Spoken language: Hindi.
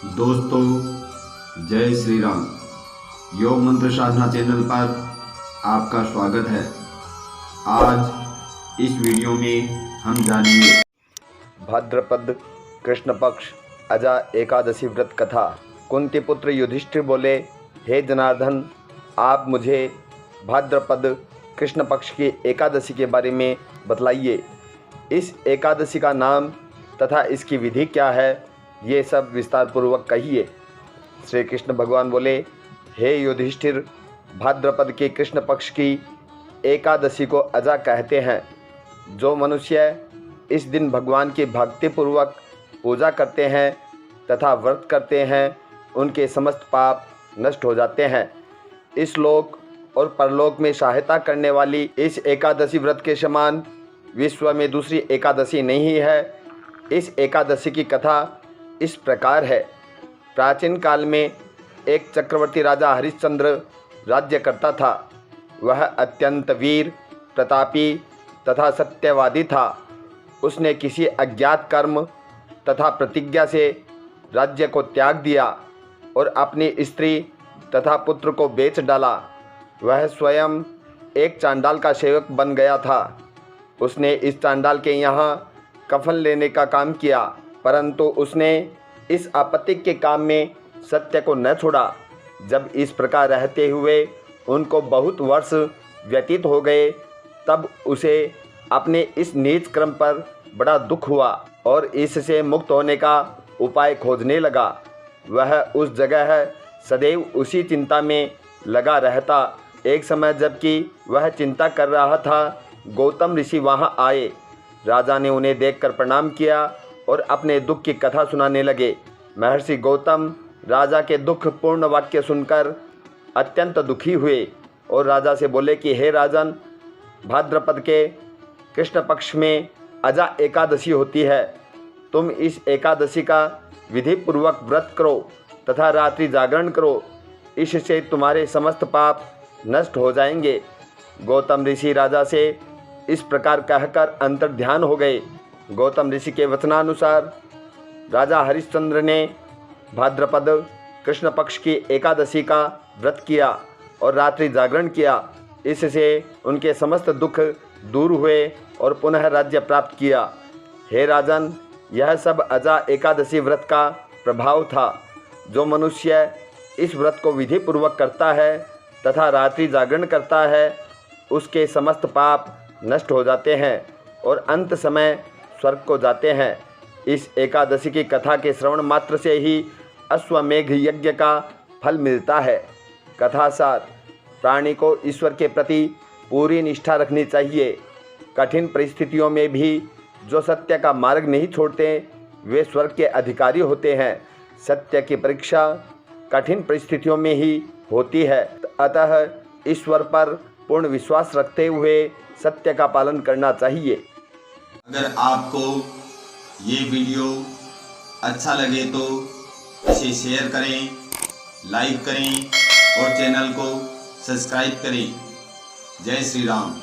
दोस्तों, जय श्री राम। योग मंत्र साधना चैनल पर आपका स्वागत है। आज इस वीडियो में हम जानेंगे भाद्रपद कृष्ण पक्ष अजा एकादशी व्रत कथा। कुंती पुत्र युधिष्ठिर बोले, हे जनार्दन, आप मुझे भाद्रपद कृष्ण पक्ष की एकादशी के बारे में बतलाइए। इस एकादशी का नाम तथा इसकी विधि क्या है, ये सब विस्तार पूर्वक कहिए। श्री कृष्ण भगवान बोले, हे युधिष्ठिर, भाद्रपद के कृष्ण पक्ष की एकादशी को अजा कहते हैं। जो मनुष्य इस दिन भगवान की भक्तिपूर्वक पूजा करते हैं तथा व्रत करते हैं, उनके समस्त पाप नष्ट हो जाते हैं। इस लोक और परलोक में सहायता करने वाली इस एकादशी व्रत के समान विश्व में दूसरी एकादशी नहीं है। इस एकादशी की कथा इस प्रकार है। प्राचीन काल में एक चक्रवर्ती राजा हरिश्चंद्र राज्य करता था। वह अत्यंत वीर, प्रतापी तथा सत्यवादी था। उसने किसी अज्ञात कर्म तथा प्रतिज्ञा से राज्य को त्याग दिया और अपनी स्त्री तथा पुत्र को बेच डाला। वह स्वयं एक चांडाल का सेवक बन गया था। उसने इस चांडाल के यहाँ कफन लेने का काम किया, परंतु उसने इस आपत्ति के काम में सत्य को न छोड़ा। जब इस प्रकार रहते हुए उनको बहुत वर्ष व्यतीत हो गए, तब उसे अपने इस नीच कर्म पर बड़ा दुख हुआ और इससे मुक्त होने का उपाय खोजने लगा। वह उस जगह सदैव उसी चिंता में लगा रहता। एक समय जबकि वह चिंता कर रहा था, गौतम ऋषि वहाँ आए। राजा ने उन्हें देखकर प्रणाम किया और अपने दुख की कथा सुनाने लगे। महर्षि गौतम राजा के दुखपूर्ण वाक्य सुनकर अत्यंत दुखी हुए और राजा से बोले कि हे राजन, भाद्रपद के कृष्ण पक्ष में अजा एकादशी होती है। तुम इस एकादशी का विधि पूर्वक व्रत करो तथा रात्रि जागरण करो। इससे तुम्हारे समस्त पाप नष्ट हो जाएंगे। गौतम ऋषि राजा से इस प्रकार कहकर अंतर्ध्यान हो गए। गौतम ऋषि के वचनानुसार राजा हरिश्चंद्र ने भाद्रपद कृष्ण पक्ष की एकादशी का व्रत किया और रात्रि जागरण किया। इससे उनके समस्त दुख दूर हुए और पुनः राज्य प्राप्त किया। हे राजन, यह सब अजा एकादशी व्रत का प्रभाव था। जो मनुष्य इस व्रत को विधि पूर्वक करता है तथा रात्रि जागरण करता है, उसके समस्त पाप नष्ट हो जाते हैं और अंत समय स्वर्ग को जाते हैं। इस एकादशी की कथा के श्रवण मात्र से ही अश्वमेघ यज्ञ का फल मिलता है। कथा सार: प्राणी को ईश्वर के प्रति पूरी निष्ठा रखनी चाहिए। कठिन परिस्थितियों में भी जो सत्य का मार्ग नहीं छोड़ते, वे स्वर्ग के अधिकारी होते हैं। सत्य की परीक्षा कठिन परिस्थितियों में ही होती है। अतः ईश्वर पर पूर्ण विश्वास रखते हुए सत्य का पालन करना चाहिए। अगर आपको ये वीडियो अच्छा लगे तो इसे शेयर करें, लाइक करें और चैनल को सब्सक्राइब करें। जय श्री राम।